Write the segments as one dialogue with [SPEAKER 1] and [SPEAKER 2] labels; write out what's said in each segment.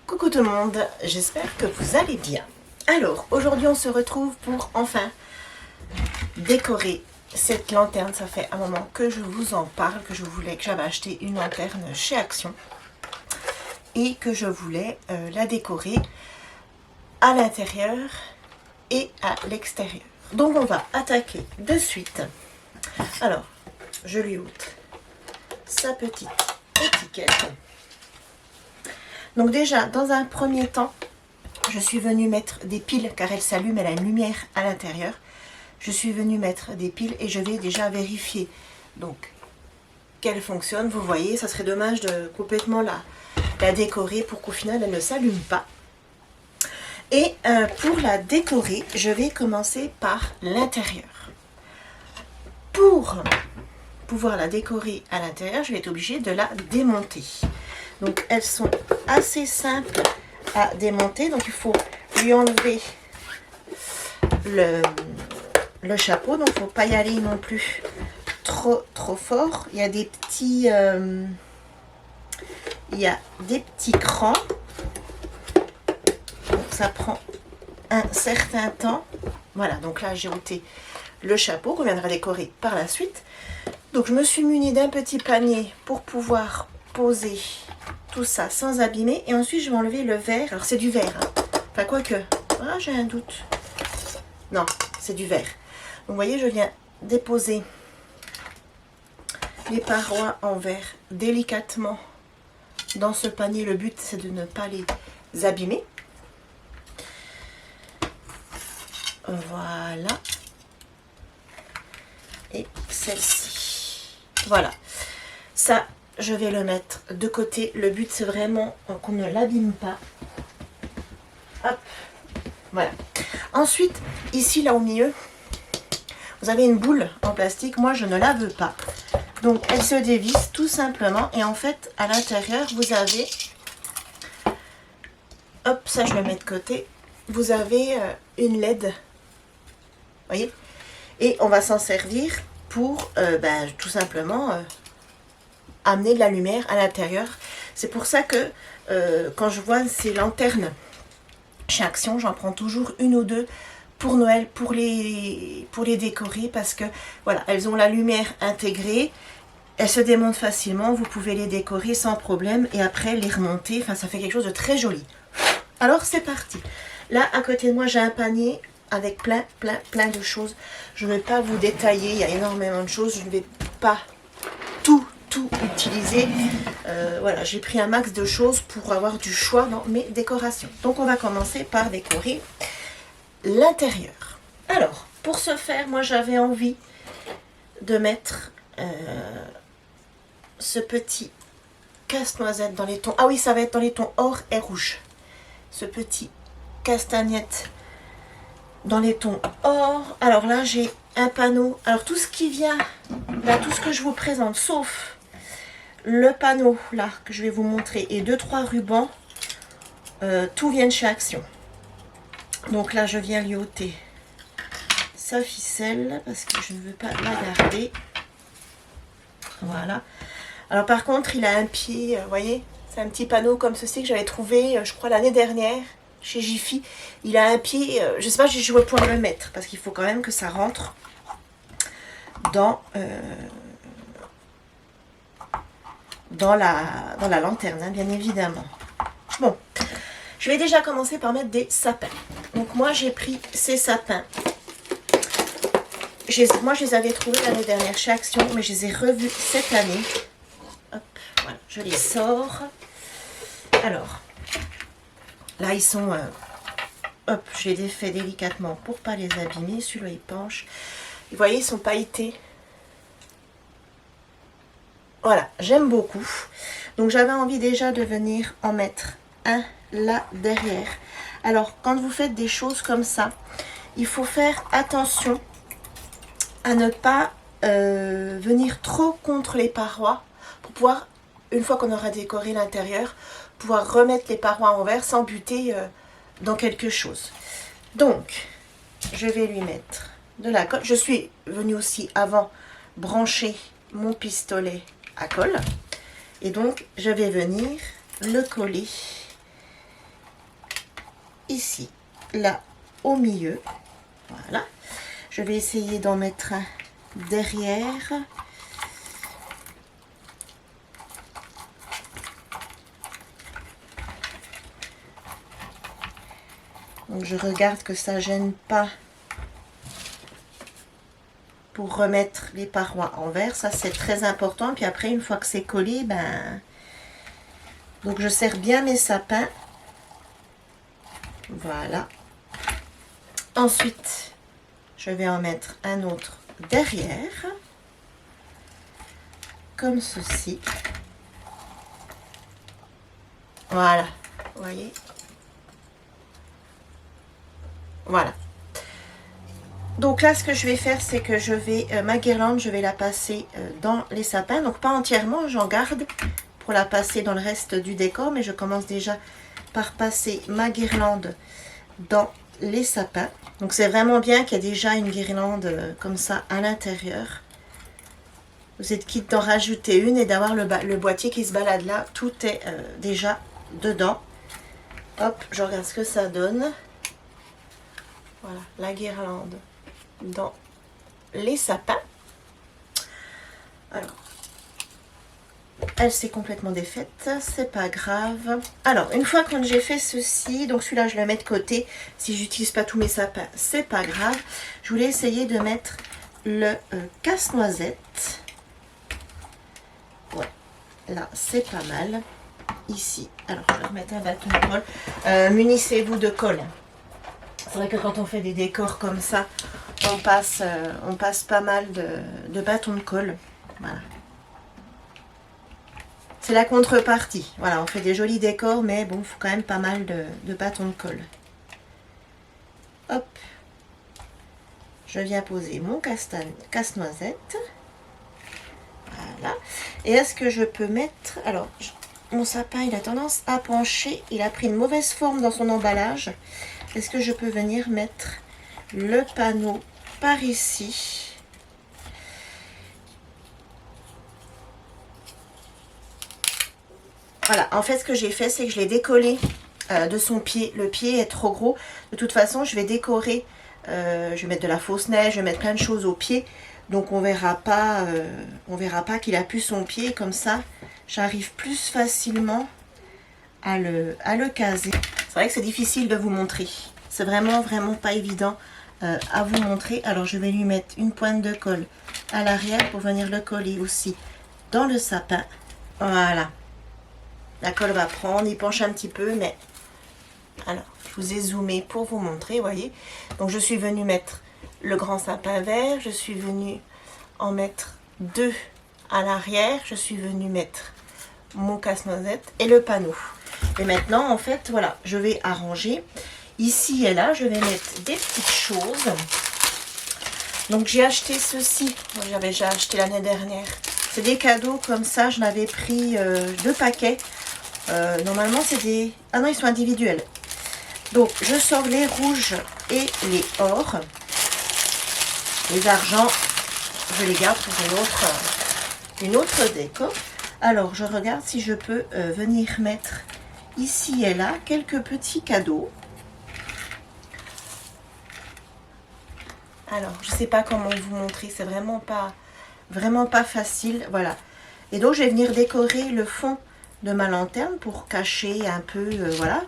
[SPEAKER 1] Coucou tout le monde, j'espère que vous allez bien. Alors, aujourd'hui on se retrouve pour enfin décorer cette lanterne. Ça fait un moment que je vous en parle, que j'avais acheté une lanterne chez Action et que je voulais la décorer à l'intérieur et à l'extérieur. Donc on va attaquer de suite. Alors, je lui ôte sa petite étiquette. Donc déjà, dans un premier temps, je suis venue mettre des piles, car elle s'allume, elle a une lumière à l'intérieur. Je suis venue mettre des piles et je vais déjà vérifier donc qu'elle fonctionne. Vous voyez, ça serait dommage de complètement la décorer pour qu'au final elle ne s'allume pas. Et pour la décorer, je vais commencer par l'intérieur. Pour pouvoir la décorer à l'intérieur, je vais être obligée de la démonter. Donc elles sont assez simples à démonter. Donc il faut lui enlever le chapeau. Donc il ne faut pas y aller non plus trop fort. Il y a des petits crans. Donc ça prend un certain temps. Voilà, donc là j'ai ôté le chapeau qu'on viendra décorer par la suite. Donc je me suis munie d'un petit panier pour pouvoir poser tout ça sans abîmer. Et ensuite je vais enlever le verre. Alors c'est du verre, hein. Enfin quoique, ah, j'ai un doute. Non, c'est du verre. Donc vous voyez, je viens déposer les parois en verre délicatement dans ce panier. Le but c'est de ne pas les abîmer. Voilà. Et celle-ci. Voilà. Ça, je vais le mettre de côté. Le but, c'est vraiment qu'on ne l'abîme pas. Hop. Voilà. Ensuite, ici, là au milieu, vous avez une boule en plastique. Moi, je ne la veux pas. Donc, elle se dévisse tout simplement. Et en fait, à l'intérieur, vous avez... Hop, ça, je le mets de côté. Vous avez une LED. Vous voyez ? Et on va s'en servir pour tout simplement amener de la lumière à l'intérieur. C'est pour ça que quand je vois ces lanternes chez Action, j'en prends toujours une ou deux pour Noël, pour les décorer, parce que voilà, elles ont la lumière intégrée, elles se démontent facilement, vous pouvez les décorer sans problème et après les remonter. Enfin, ça fait quelque chose de très joli. Alors c'est parti. Là à côté de moi j'ai un panier avec plein de choses. Je ne vais pas vous détailler, il y a énormément de choses, je ne vais pas tout utiliser. Voilà, j'ai pris un max de choses pour avoir du choix dans mes décorations. Donc on va commencer par décorer l'intérieur. Alors, pour ce faire, moi j'avais envie de mettre ce petit casse-noisette dans les tons. Ah oui, ça va être dans les tons or et rouge. Ce petit castagnette dans les tons or. Alors là, j'ai un panneau. Alors tout ce qui vient, là, tout ce que je vous présente, sauf le panneau là que je vais vous montrer et 2-3 rubans, tout vient de chez Action. Donc là, je viens lui ôter sa ficelle parce que je ne veux pas la garder. Voilà. Alors par contre, il a un pied, vous voyez, c'est un petit panneau comme ceci que j'avais trouvé, je crois, l'année dernière chez Jiffy. Il a un pied, je ne sais pas si je vais pouvoir le mettre parce qu'il faut quand même que ça rentre dans la lanterne, hein, bien évidemment. Bon, je vais déjà commencer par mettre des sapins. Donc moi j'ai pris ces sapins. Moi je les avais trouvés l'année dernière chez Action, mais je les ai revus cette année. Hop, voilà, je les sors. Alors, là ils sont... hop, je les défais délicatement pour pas les abîmer. Celui-là il penche. Vous voyez, ils sont pailletés. Voilà, j'aime beaucoup. Donc j'avais envie déjà de venir en mettre un là derrière. Alors quand vous faites des choses comme ça, il faut faire attention à ne pas venir trop contre les parois pour pouvoir, une fois qu'on aura décoré l'intérieur, pouvoir remettre les parois en verre sans buter dans quelque chose. Donc je vais lui mettre de la colle. Je suis venue aussi avant brancher mon pistolet à colle et donc je vais venir le coller ici, là, au milieu. Voilà. Je vais essayer d'en mettre un derrière. Donc je regarde que ça gêne pas pour remettre les parois en verre. Ça c'est très important. Puis après, une fois que c'est collé, ben... Donc je serre bien mes sapins. Voilà. Ensuite, je vais en mettre un autre derrière. Comme ceci. Voilà. Vous voyez? Voilà. Donc là, ce que je vais faire, c'est que je vais, ma guirlande, je vais la passer dans les sapins. Donc pas entièrement, j'en garde pour la passer dans le reste du décor. Mais je commence déjà par passer ma guirlande dans les sapins. Donc c'est vraiment bien qu'il y ait déjà une guirlande comme ça à l'intérieur. Vous êtes quitte d'en rajouter une et d'avoir le boîtier qui se balade là. Tout est déjà dedans. Hop, je regarde ce que ça donne. Voilà, la guirlande dans les sapins. Alors, elle s'est complètement défaite, c'est pas grave. Alors, une fois que j'ai fait ceci, donc celui-là, je le mets de côté. Si j'utilise pas tous mes sapins, c'est pas grave. Je voulais essayer de mettre le casse-noisette. Ouais, là, c'est pas mal. Ici, alors je vais remettre un bâton de colle. Munissez-vous de colle. C'est vrai que quand on fait des décors comme ça, on passe pas mal de bâtons de colle. Voilà. C'est la contrepartie. Voilà, on fait des jolis décors, mais bon, il faut quand même pas mal de bâtons de colle. Hop. Je viens poser mon casse-noisette. Voilà. Et est-ce que je peux mettre... Alors, mon sapin, il a tendance à pencher. Il a pris une mauvaise forme dans son emballage. Est-ce que je peux venir mettre le panneau par ici? Voilà, en fait, ce que j'ai fait, c'est que je l'ai décollé de son pied. Le pied est trop gros. De toute façon, je vais décorer. Je vais mettre de la fausse neige, je vais mettre plein de choses au pied. Donc, on verra pas qu'il a pu son pied. Comme ça, j'arrive plus facilement à le caser. C'est vrai que c'est difficile de vous montrer. C'est vraiment pas évident à vous montrer. Alors, je vais lui mettre une pointe de colle à l'arrière pour venir le coller aussi dans le sapin. Voilà. La colle va prendre, il penche un petit peu, mais... Alors, je vous ai zoomé pour vous montrer, vous voyez. Donc, je suis venue mettre le grand sapin vert. Je suis venue en mettre deux à l'arrière. Je suis venue mettre mon casse-noisette et le panneau. Et maintenant, en fait, voilà, je vais arranger. Ici et là, je vais mettre des petites choses. Donc, j'ai acheté ceci. J'avais déjà acheté l'année dernière. C'est des cadeaux comme ça. Je l'avais pris 2 paquets. Normalement, c'est des... Ah non, ils sont individuels. Donc, je sors les rouges et les ors. Les argents, je les garde pour une autre déco. Alors, je regarde si je peux venir mettre ici et là quelques petits cadeaux. Alors, je ne sais pas comment vous montrer, c'est vraiment pas facile. Voilà. Et donc, je vais venir décorer le fond de ma lanterne pour cacher un peu, voilà.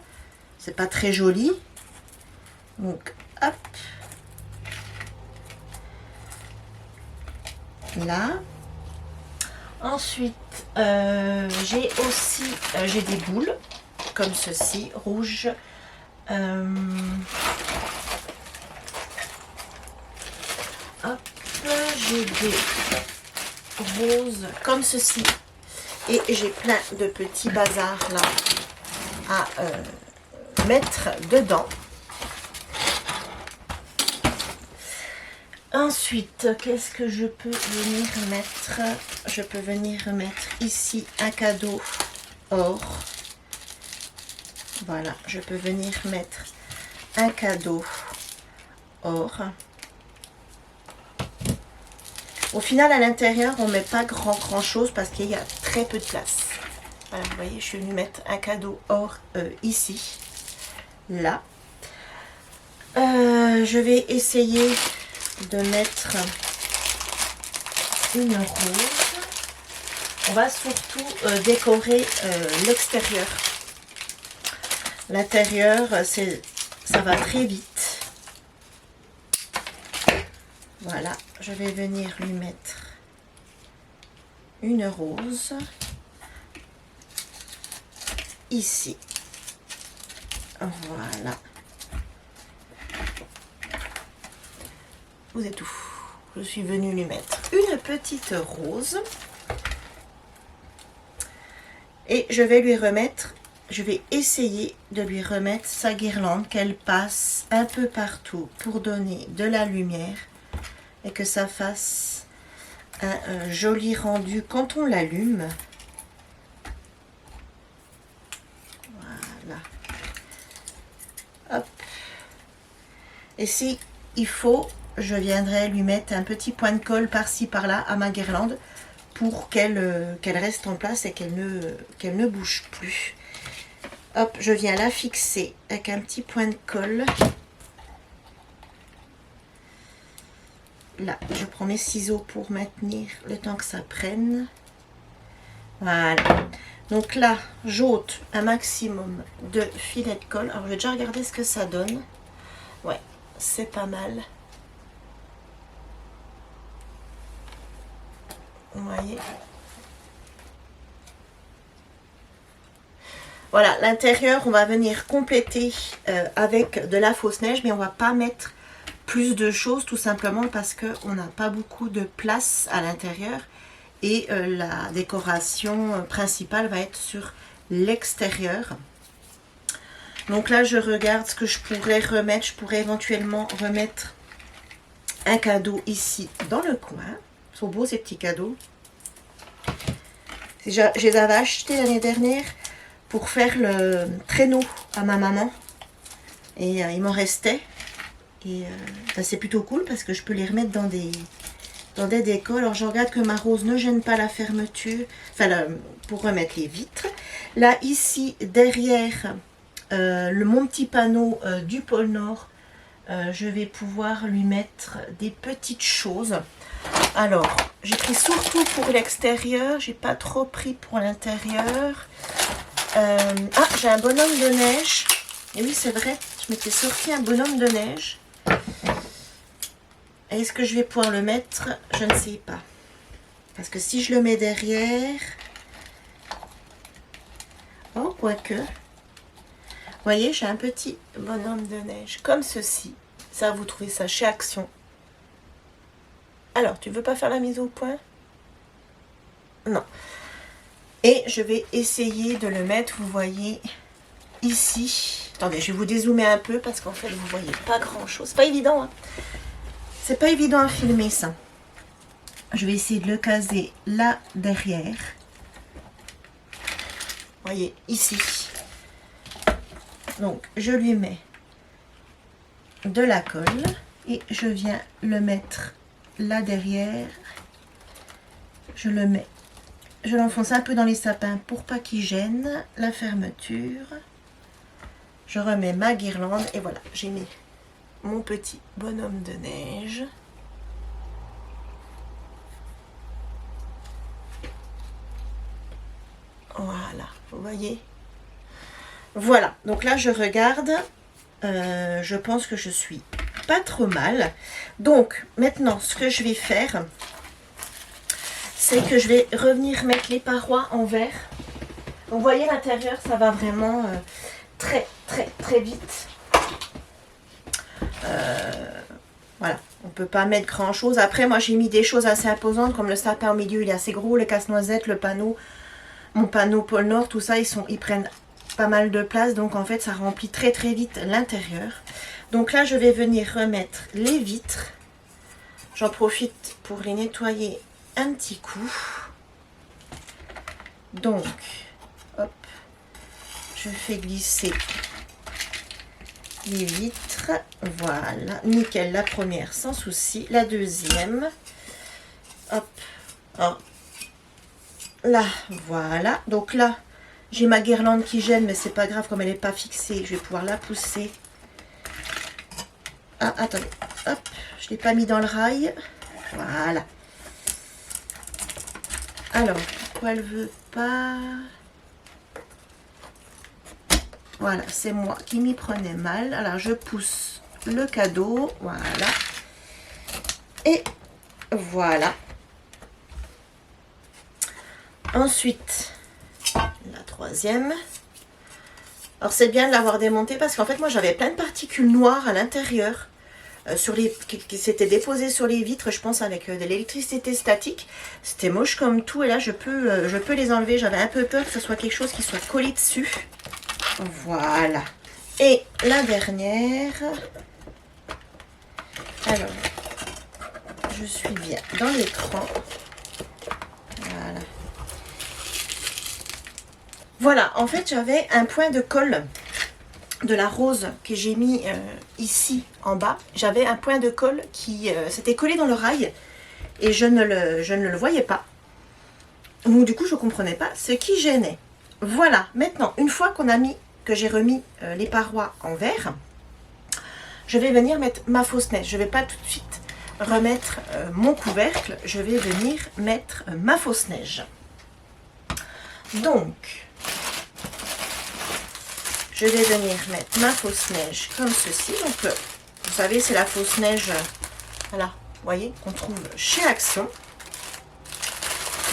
[SPEAKER 1] C'est pas très joli. Donc, hop. Là. Ensuite, j'ai des boules comme ceci, rouge. Hop, j'ai des roses comme ceci. Et j'ai plein de petits bazars là à mettre dedans. Ensuite, qu'est-ce que je peux venir mettre? Je peux venir mettre ici un cadeau or. Voilà, je peux venir mettre un cadeau or. Au final, à l'intérieur, on ne met pas grand chose parce qu'il y a très peu de place. Voilà, vous voyez, je suis venue mettre un cadeau or ici, là. Je vais essayer de mettre une rose. On va surtout décorer l'extérieur. L'intérieur, ça va très vite. Voilà, je vais venir lui mettre une rose ici. Voilà. Vous êtes où? Je suis venue lui mettre une petite rose. Et je vais lui remettre, je vais essayer de lui remettre sa guirlande, qu'elle passe un peu partout pour donner de la lumière et que ça fasse un joli rendu quand on l'allume. Voilà. Hop. Et si il faut, je viendrai lui mettre un petit point de colle par-ci par-là à ma guirlande pour qu'elle reste en place et qu'elle ne bouge plus. Hop, je viens la fixer avec un petit point de colle. Là, je prends mes ciseaux pour maintenir le temps que ça prenne. Voilà. Donc là, j'ôte un maximum de filets de colle. Alors, je vais déjà regarder ce que ça donne. Ouais, c'est pas mal. Vous voyez? Voilà, l'intérieur, on va venir compléter avec de la fausse neige, mais on va pas mettre plus de choses, tout simplement parce qu'on n'a pas beaucoup de place à l'intérieur. Et la décoration principale va être sur l'extérieur. Donc là, je regarde ce que je pourrais remettre. Je pourrais éventuellement remettre un cadeau ici dans le coin. Ils sont beaux ces petits cadeaux. Je les avais achetés l'année dernière pour faire le traîneau à ma maman. Et il m'en restait. Et c'est plutôt cool parce que je peux les remettre dans des décos. Alors je regarde que ma rose ne gêne pas la fermeture. Enfin, pour remettre les vitres. Là, ici, derrière mon petit panneau du pôle Nord, je vais pouvoir lui mettre des petites choses. Alors, j'ai pris surtout pour l'extérieur. J'ai pas trop pris pour l'intérieur. Ah, j'ai un bonhomme de neige. Et oui, c'est vrai, je m'étais sorti un bonhomme de neige. Est-ce que je vais pouvoir le mettre? Je ne sais pas. Parce que si je le mets derrière... Oh, quoique. Vous voyez, j'ai un petit bonhomme de neige comme ceci. Ça, vous trouvez ça chez Action. Alors, tu veux pas faire la mise au point? Non. Et je vais essayer de le mettre, vous voyez, ici. Attendez, je vais vous dézoomer un peu parce qu'en fait, vous voyez pas grand-chose. C'est pas évident, hein. C'est pas évident à filmer, ça. Je vais essayer de le caser là, derrière. Vous voyez, ici. Donc, je lui mets de la colle et je viens le mettre là, derrière. Je le mets. Je l'enfonce un peu dans les sapins pour pas qu'il gêne la fermeture. Je remets ma guirlande et voilà, j'ai mis mon petit bonhomme de neige. Voilà, vous voyez. Voilà, donc là je regarde. Je pense que je suis pas trop mal. Donc maintenant, ce que je vais faire, c'est que je vais revenir mettre les parois en verre. Donc, vous voyez, l'intérieur, ça va vraiment très vite. Voilà, on ne peut pas mettre grand chose. Après, moi, j'ai mis des choses assez imposantes, comme le sapin au milieu, il est assez gros, le casse-noisette, le panneau, mon panneau pôle Nord, tout ça, ils prennent pas mal de place. Donc, en fait, ça remplit très vite l'intérieur. Donc là, je vais venir remettre les vitres. J'en profite pour les nettoyer un petit coup. Donc, hop, je fais glisser les vitres. Voilà, nickel, la première sans souci. La deuxième, hop, oh. Là, voilà. Donc là, j'ai ma guirlande qui gêne, mais c'est pas grave, comme elle n'est pas fixée, je vais pouvoir la pousser Ah, attendez. Hop, je ne l'ai pas mis dans le rail. Voilà. Alors, pourquoi elle veut pas? Voilà, c'est moi qui m'y prenais mal. Alors, je pousse le cadeau. Voilà. Et voilà. Ensuite, la troisième. Alors, c'est bien de l'avoir démonté parce qu'en fait, moi, j'avais plein de particules noires à l'intérieur. Qui s'étaient déposées sur les vitres, je pense, avec de l'électricité statique. C'était moche comme tout. Et là, je peux les enlever. J'avais un peu peur que ce soit quelque chose qui soit collé dessus. Voilà. Et la dernière. Alors, je suis bien dans l'écran. Voilà. Voilà, en fait, j'avais un point de colle de la rose que j'ai mis ici en bas. J'avais un point de colle qui s'était collé dans le rail et je ne le voyais pas. Donc, du coup, je ne comprenais pas ce qui gênait. Voilà, maintenant, une fois que j'ai remis les parois en verre, je vais venir mettre ma fausse neige. Je ne vais pas tout de suite remettre mon couvercle. Je vais venir mettre ma fausse neige. Donc, je vais venir mettre ma fausse neige comme ceci. Donc, vous savez, c'est la fausse neige, voilà, vous voyez, qu'on trouve chez Action.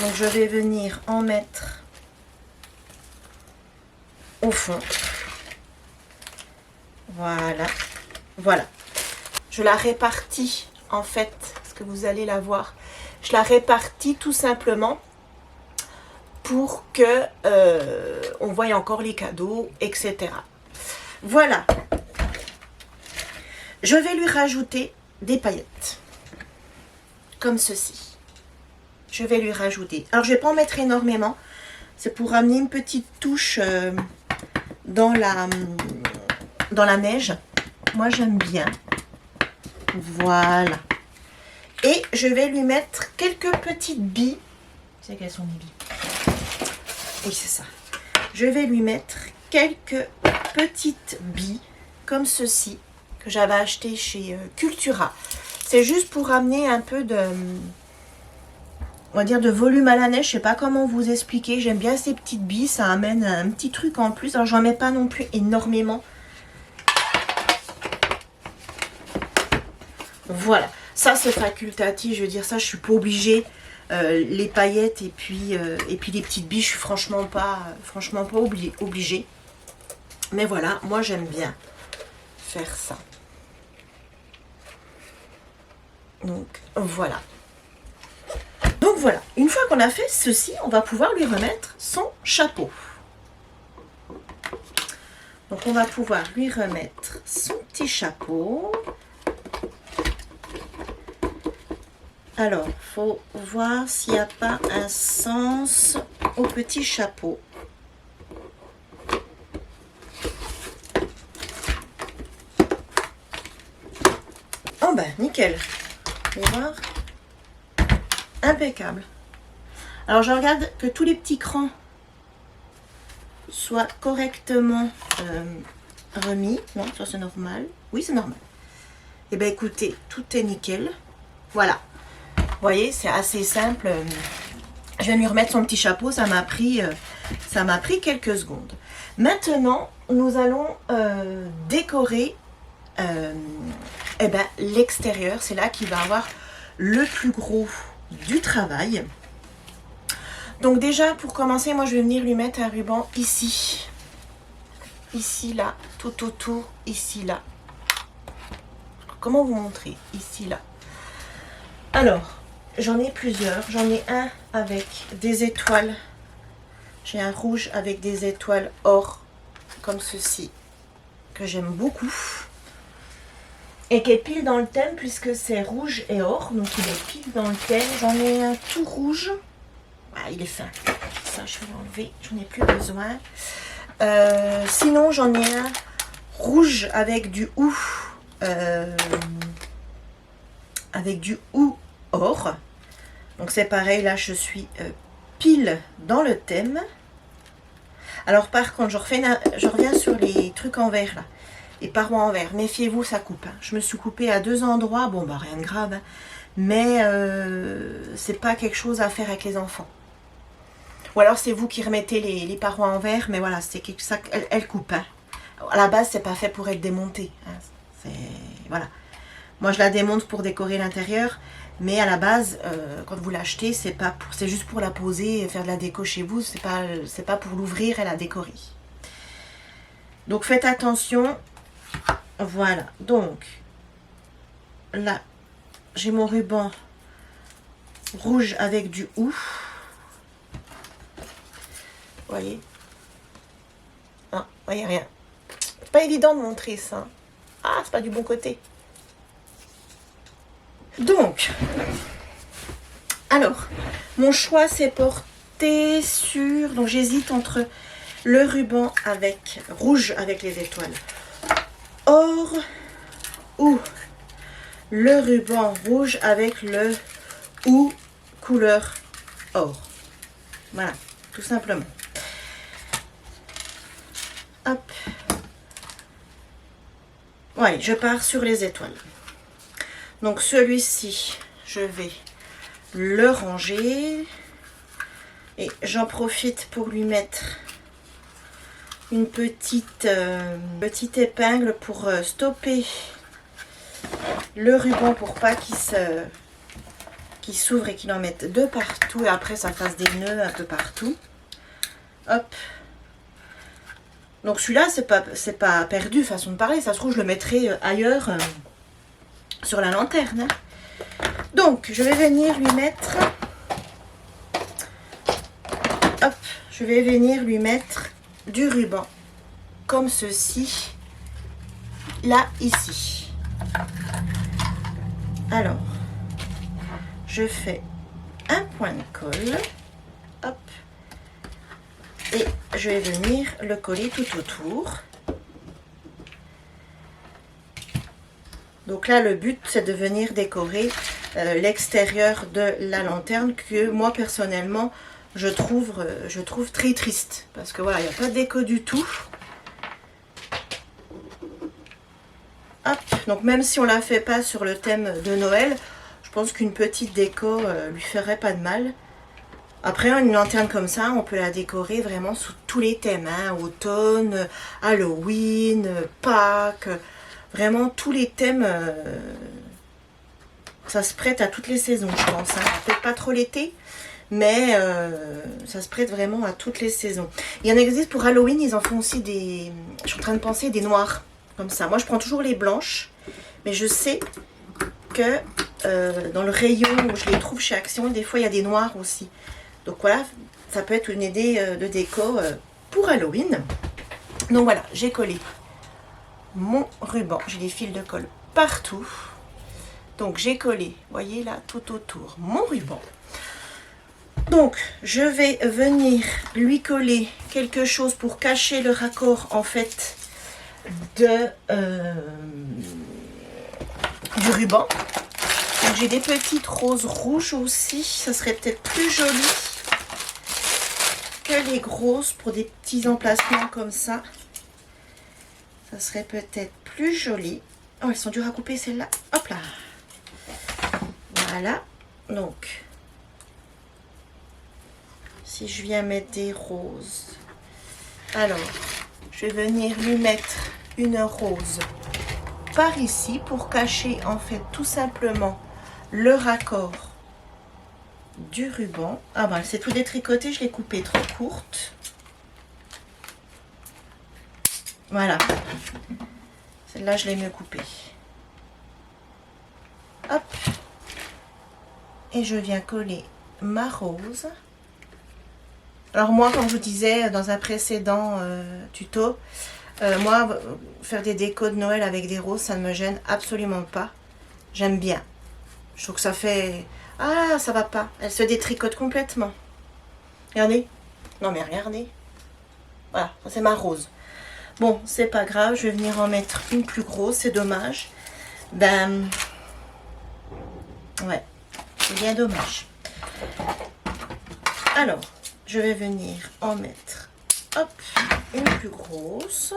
[SPEAKER 1] Donc, je vais venir en mettre au fond. Voilà. Voilà. Je la répartis, en fait, parce que vous allez la voir. Je la répartis tout simplement pour que on voie encore les cadeaux, etc. Voilà. Je vais lui rajouter des paillettes. Comme ceci. Je vais lui rajouter. Alors, je ne vais pas en mettre énormément. C'est pour amener une petite touche dans la neige. Moi, j'aime bien. Voilà. Et je vais lui mettre quelques petites billes. Tu sais quelles sont les billes? Oui, c'est ça. Je vais lui mettre quelques petites billes comme ceci que j'avais acheté chez Cultura. C'est juste pour amener un peu de, on va dire, de volume à la neige. Je sais pas comment vous expliquer. J'aime bien ces petites billes. Ça amène un petit truc en plus. Alors, j'en mets pas non plus énormément. Voilà. Ça, c'est facultatif. Je veux dire, ça, je suis pas obligée. Les paillettes et puis les petites billes, je suis franchement pas obligée. Mais voilà, moi j'aime bien faire ça. Donc voilà. Donc voilà, une fois qu'on a fait ceci, on va pouvoir lui remettre son chapeau. Donc on va pouvoir lui remettre son petit chapeau. Alors, il faut voir s'il n'y a pas un sens au petit chapeau. Oh ben, nickel. Vous allez voir. Impeccable. Alors, je regarde que tous les petits crans soient correctement remis. Non, ça c'est normal. Oui, c'est normal. Eh bien, écoutez, tout est nickel. Voilà. Vous voyez, c'est assez simple. Je viens de lui remettre son petit chapeau. Ça m'a pris quelques secondes. Maintenant, nous allons décorer l'extérieur. C'est là qu'il va avoir le plus gros du travail. Donc déjà, pour commencer, moi, je vais venir lui mettre un ruban ici. Ici, là, tout autour, ici, là. Comment vous montrer? Ici, là. Alors, j'en ai plusieurs. J'en ai un avec des étoiles. J'ai un rouge avec des étoiles or, comme ceci, que j'aime beaucoup. Et qui est pile dans le thème, puisque c'est rouge et or. Donc, il est pile dans le thème. J'en ai un tout rouge. Ah, il est fin. Ça, je vais l'enlever. J'en ai plus besoin. Sinon, j'en ai un rouge avec du ou. Avec du ou or. Donc c'est pareil, là je suis pile dans le thème. Alors par contre, je reviens sur les trucs en verre là. Et parois en verre, méfiez-vous, ça coupe. Hein. Je me suis coupée à 2 endroits, bon bah rien de grave, hein. Mais c'est pas quelque chose à faire avec les enfants. Ou alors c'est vous qui remettez les parois en verre, mais voilà, c'est quelque ça elle coupe. Hein. À la base, c'est pas fait pour être démonté. Hein. Voilà. Moi, je la démonte pour décorer l'intérieur, mais à la base, quand vous l'achetez, c'est juste pour la poser et faire de la déco chez vous. C'est pas pour l'ouvrir et la décorer. Donc faites attention. Voilà. Donc là, j'ai mon ruban rouge avec du hou. Vous voyez? Ah, vous voyez rien. C'est pas évident de montrer ça. Ah, c'est pas du bon côté. Donc, alors, mon choix s'est porté sur... Donc, j'hésite entre le ruban avec rouge avec les étoiles or ou le ruban rouge avec le ou couleur or. Voilà, tout simplement. Hop. Ouais, je pars sur les étoiles. Donc celui-ci, je vais le ranger. Et j'en profite pour lui mettre une petite épingle pour stopper le ruban pour pas qu'il s'ouvre et qu'il en mette de partout. Et après, ça fasse des nœuds un peu partout. Hop. Donc celui-là, c'est pas perdu, façon de parler. Ça se trouve, je le mettrai ailleurs sur la lanterne. Hein. Donc, je vais venir lui mettre... Hop, je vais venir lui mettre du ruban. Comme ceci. Là, ici. Alors, je fais un point de colle. Hop. Et je vais venir le coller tout autour. Donc là, le but, c'est de venir décorer l'extérieur de la lanterne que moi, personnellement, je trouve très triste. Parce que voilà, il n'y a pas de déco du tout. Hop. Donc même si on ne la fait pas sur le thème de Noël, je pense qu'une petite déco lui ferait pas de mal. Après, une lanterne comme ça, on peut la décorer vraiment sous tous les thèmes. Hein, automne, Halloween, Pâques, vraiment tous les thèmes. Ça se prête à toutes les saisons, je pense. Hein. Peut-être pas trop l'été, mais ça se prête vraiment à toutes les saisons. Il y en existe pour Halloween, ils en font aussi des... Je suis en train de penser des noirs, comme ça. Moi, je prends toujours les blanches, mais je sais que dans le rayon où je les trouve chez Action, des fois, il y a des noirs aussi. Donc voilà, ça peut être une idée de déco pour Halloween. Donc voilà, j'ai collé mon ruban. J'ai des fils de colle partout. Donc j'ai collé, vous voyez là, tout autour, mon ruban. Donc je vais venir lui coller quelque chose pour cacher le raccord en fait du ruban. Donc j'ai des petites roses rouges aussi, ça serait peut-être plus joli que les grosses pour des petits emplacements comme ça. Ça serait peut-être plus joli. Oh, elles sont dures à couper celles-là. Hop là. Voilà. Donc, si je viens mettre des roses, alors, je vais venir lui mettre une rose par ici pour cacher en fait tout simplement le raccord du ruban. Ah ben, c'est tout détricoté, je l'ai coupé trop courte. Voilà. Celle-là, je l'ai mieux coupée. Hop. Et je viens coller ma rose. Alors moi, comme je vous disais dans un précédent tuto, moi, faire des décos de Noël avec des roses, ça ne me gêne absolument pas. J'aime bien. Je trouve que ça fait... Ah, ça va pas. Elle se détricote complètement. Regardez. Non mais regardez. Voilà, ça c'est ma rose. Bon, c'est pas grave, je vais venir en mettre une plus grosse, c'est dommage. Ben... Ouais, c'est bien dommage. Alors, je vais venir en mettre, hop, une plus grosse.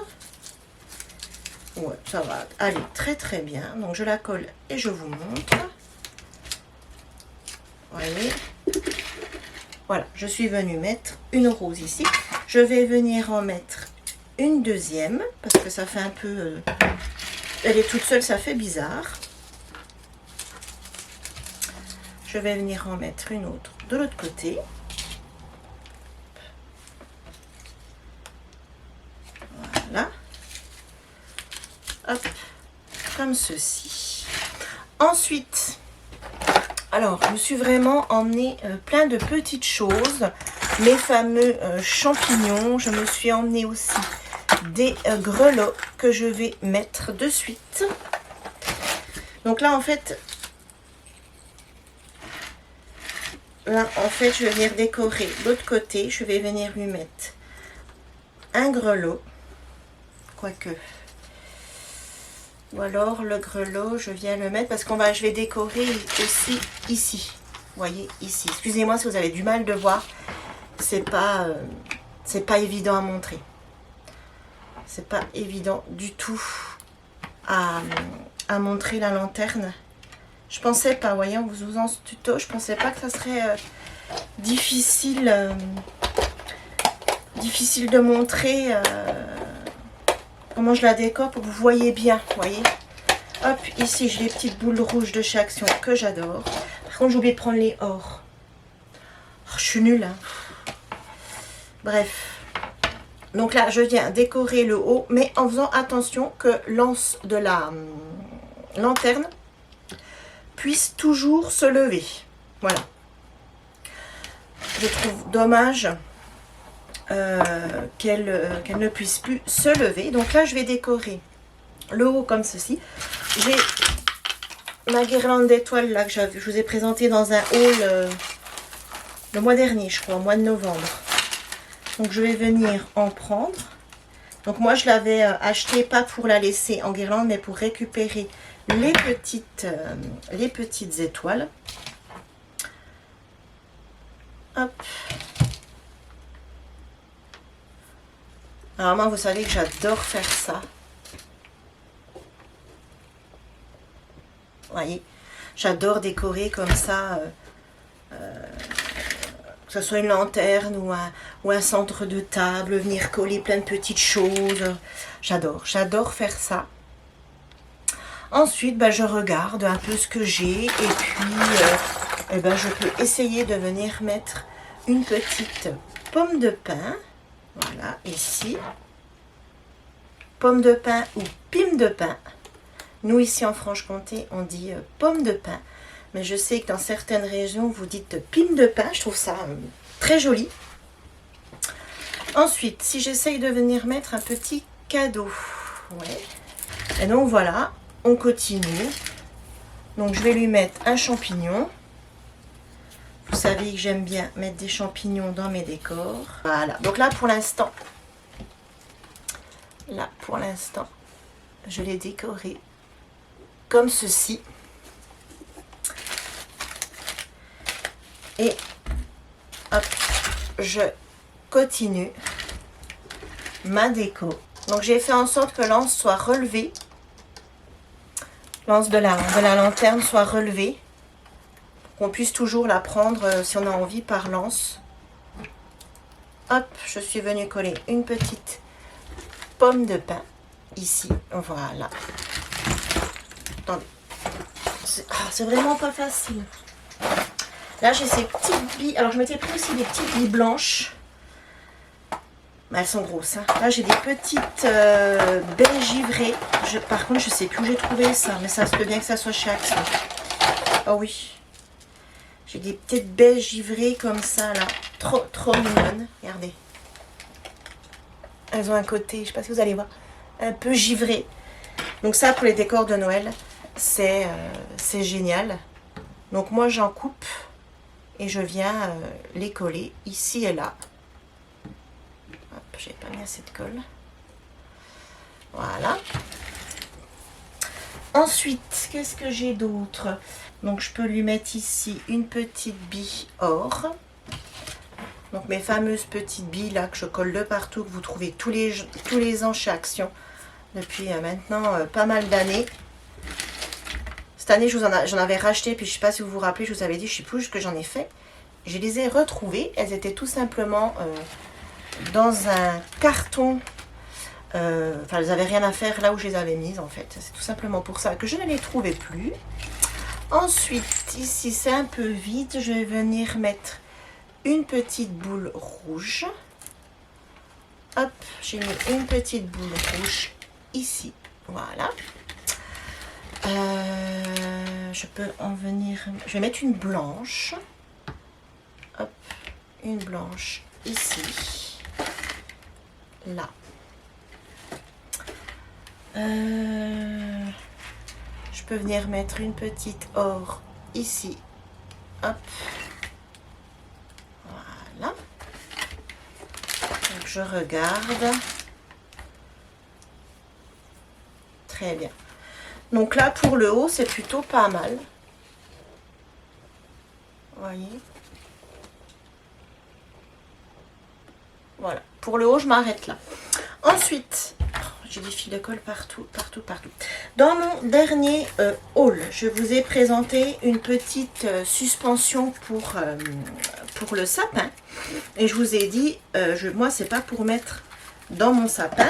[SPEAKER 1] Ouais, ça va aller très très bien. Donc je la colle et je vous montre. Voyez. Voilà, je suis venue mettre une rose ici. Je vais venir en mettre une deuxième parce que ça fait un peu... elle est toute seule, ça fait bizarre. Je vais venir en mettre une autre de l'autre côté. Voilà. Hop, comme ceci. Ensuite, alors, je me suis vraiment emmené plein de petites choses. Mes fameux champignons. Je me suis emmené aussi des grelots que je vais mettre de suite. Donc là, en fait, je vais venir décorer l'autre côté. Je vais venir lui mettre un grelot. Quoique... ou alors le grelot, je viens le mettre parce je vais décorer aussi ici. Vous voyez, ici. Excusez-moi si vous avez du mal de voir. C'est pas évident à montrer. C'est pas évident du tout à montrer la lanterne. Je pensais pas, voyez, en vous faisant ce tuto, je pensais pas que ça serait difficile de montrer comment je la décore pour que vous voyez bien, voyez. Hop, ici j'ai les petites boules rouges de chez Action que j'adore. Par contre, j'ai oublié de prendre les or. Oh, je suis nulle, hein. Bref. Donc là, je viens décorer le haut, mais en faisant attention que l'anse de la lanterne puisse toujours se lever. Voilà. Je trouve dommage qu'elle ne puisse plus se lever. Donc là, je vais décorer le haut comme ceci. J'ai ma guirlande d'étoiles là que je vous ai présentée dans un haul le mois dernier, je crois, au mois de novembre. Donc je vais venir en prendre. Donc moi je l'avais acheté pas pour la laisser en guirlande, mais pour récupérer les petites étoiles. Hop. Alors moi, vous savez que j'adore faire ça. Vous voyez, j'adore décorer comme ça, que ce soit une lanterne ou un centre de table, venir coller plein de petites choses. J'adore faire ça. Ensuite, je regarde un peu ce que j'ai et puis je peux essayer de venir mettre une petite pomme de pin. Voilà, ici. Pomme de pin ou pime de pin. Nous, ici en Franche-Comté, on dit pomme de pin. Mais je sais que dans certaines régions, vous dites pime de pin. Je trouve ça très joli. Ensuite, si j'essaye de venir mettre un petit cadeau. Ouais. Et donc, voilà, on continue. Donc, je vais lui mettre un champignon. Vous savez que j'aime bien mettre des champignons dans mes décors. Voilà. Donc là, pour l'instant, je l'ai décoré comme ceci. Et hop, je continue ma déco. Donc j'ai fait en sorte que l'anse soit relevée. L'anse de la lanterne soit relevée. Qu'on puisse toujours la prendre si on a envie par l'anse. Hop, je suis venue coller une petite pomme de pin ici. Voilà. Attendez. C'est vraiment pas facile. Là, j'ai ces petites billes. Alors, je m'étais pris aussi des petites billes blanches. Mais elles sont grosses. Hein. Là, j'ai des petites baies givrées. Par contre, je sais plus où j'ai trouvé ça. Mais ça se peut bien que ça soit chez Action. Oh oui. J'ai des petites baies givrées comme ça, là. Trop mignonnes. Regardez. Elles ont un côté, je ne sais pas si vous allez voir, un peu givré. Donc ça, pour les décors de Noël, c'est génial. Donc moi, j'en coupe et je viens les coller ici et là. Hop, j'ai pas mis assez de colle. Voilà. Ensuite, qu'est-ce que j'ai d'autre? Donc je peux lui mettre ici une petite bille or. Donc mes fameuses petites billes là que je colle de partout, que vous trouvez tous les ans chez Action. depuis maintenant pas mal d'années. Cette année, j'en avais racheté, puis je ne sais pas si vous vous rappelez, je vous avais dit, je ne sais plus ce que j'en ai fait. Je les ai retrouvées. Elles étaient tout simplement dans un carton. Enfin, elles n'avaient rien à faire là où je les avais mises, en fait. C'est tout simplement pour ça que je ne les trouvais plus. Ensuite, ici, c'est un peu vide. Je vais venir mettre une petite boule rouge. Hop, j'ai mis une petite boule rouge ici. Voilà. Je peux en venir... Je vais mettre une blanche. Hop, une blanche ici. Là. Je peux venir mettre une petite or ici. Hop. Voilà. Donc je regarde. Très bien. Donc là, pour le haut, c'est plutôt pas mal. Vous voyez? Voilà. Pour le haut, je m'arrête là. Ensuite, j'ai des fils de colle partout, partout, partout. Dans mon dernier haul, je vous ai présenté une petite suspension pour le sapin. Et je vous ai dit, moi, c'est pas pour mettre dans mon sapin.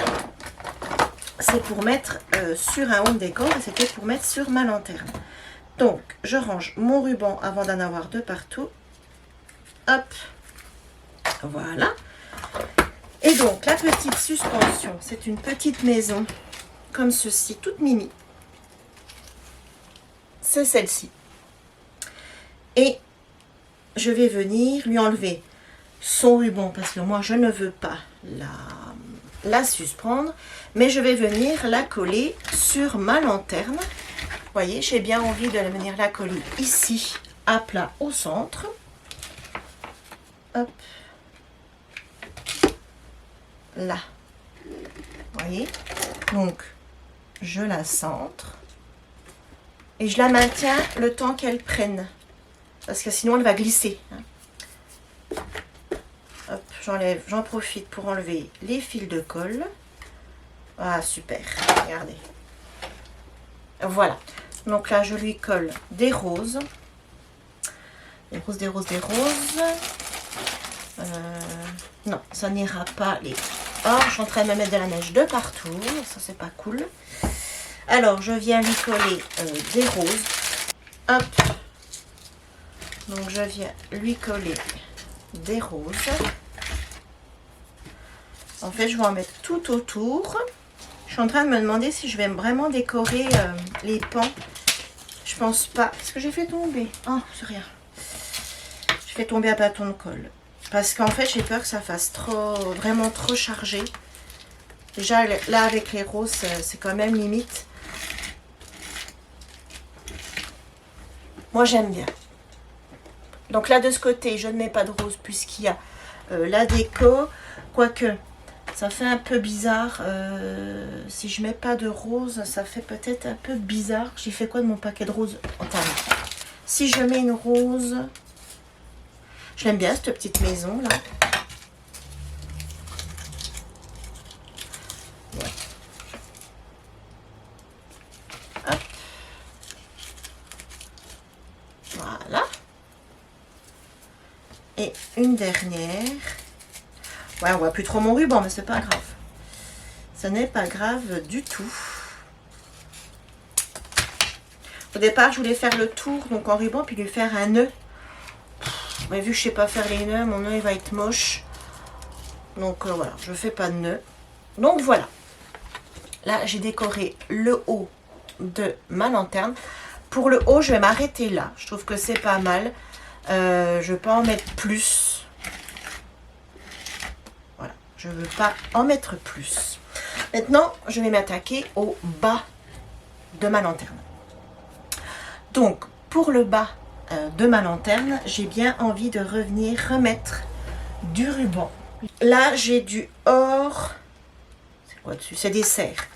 [SPEAKER 1] C'est pour mettre sur un home décor et c'était pour mettre sur ma lanterne. Donc, je range mon ruban avant d'en avoir deux partout. Hop. Voilà. Et donc, la petite suspension, c'est une petite maison comme ceci, toute mimi. C'est celle-ci. Et je vais venir lui enlever son ruban parce que moi, je ne veux pas la suspendre. Mais je vais venir la coller sur ma lanterne. Vous voyez, j'ai bien envie de venir la coller ici, à plat au centre. Hop. Là. Vous voyez? Donc, je la centre. Et je la maintiens le temps qu'elle prenne. Parce que sinon, elle va glisser. Hop, j'enlève, j'en profite pour enlever les fils de colle. Ah, super. Regardez. Voilà. Donc là, je lui colle des roses. Des roses, des roses, des roses. Non, ça n'ira pas les... Oh, je suis en train de me mettre de la neige de partout. Ça, c'est pas cool. Alors, je viens lui coller des roses. Hop. Donc, je viens lui coller des roses. En fait, je vais en mettre tout autour. Je suis en train de me demander si je vais vraiment décorer les pans. Je pense pas. Est-ce que j'ai fait tomber? Oh, c'est rien. J'ai fait tomber un bâton de colle. Parce qu'en fait, j'ai peur que ça fasse vraiment trop chargé. Déjà, là, avec les roses, c'est quand même limite. Moi, j'aime bien. Donc là, de ce côté, je ne mets pas de rose puisqu'il y a la déco. Quoique... ça fait un peu bizarre. Si je mets pas de rose, ça fait peut-être un peu bizarre. J'ai fait quoi de mon paquet de roses? Si je mets une rose... Je l'aime bien, cette petite maison, là. Ouais. Hop. Voilà. Et une dernière... Ouais, on voit plus trop mon ruban, mais c'est pas grave. Ce n'est pas grave du tout. Au départ, je voulais faire le tour, donc en ruban, puis lui faire un nœud. Mais vu que je sais pas faire les nœuds, mon nœud il va être moche. Donc voilà, je fais pas de nœud. Donc voilà. Là, j'ai décoré le haut de ma lanterne. Pour le haut, je vais m'arrêter là. Je trouve que c'est pas mal. Je ne vais pas en mettre plus. Voilà, je ne veux pas en mettre plus. Maintenant, je vais m'attaquer au bas de ma lanterne. Donc, pour le bas de ma lanterne, j'ai bien envie de revenir remettre du ruban. Là, j'ai du or. C'est quoi dessus? C'est des serres.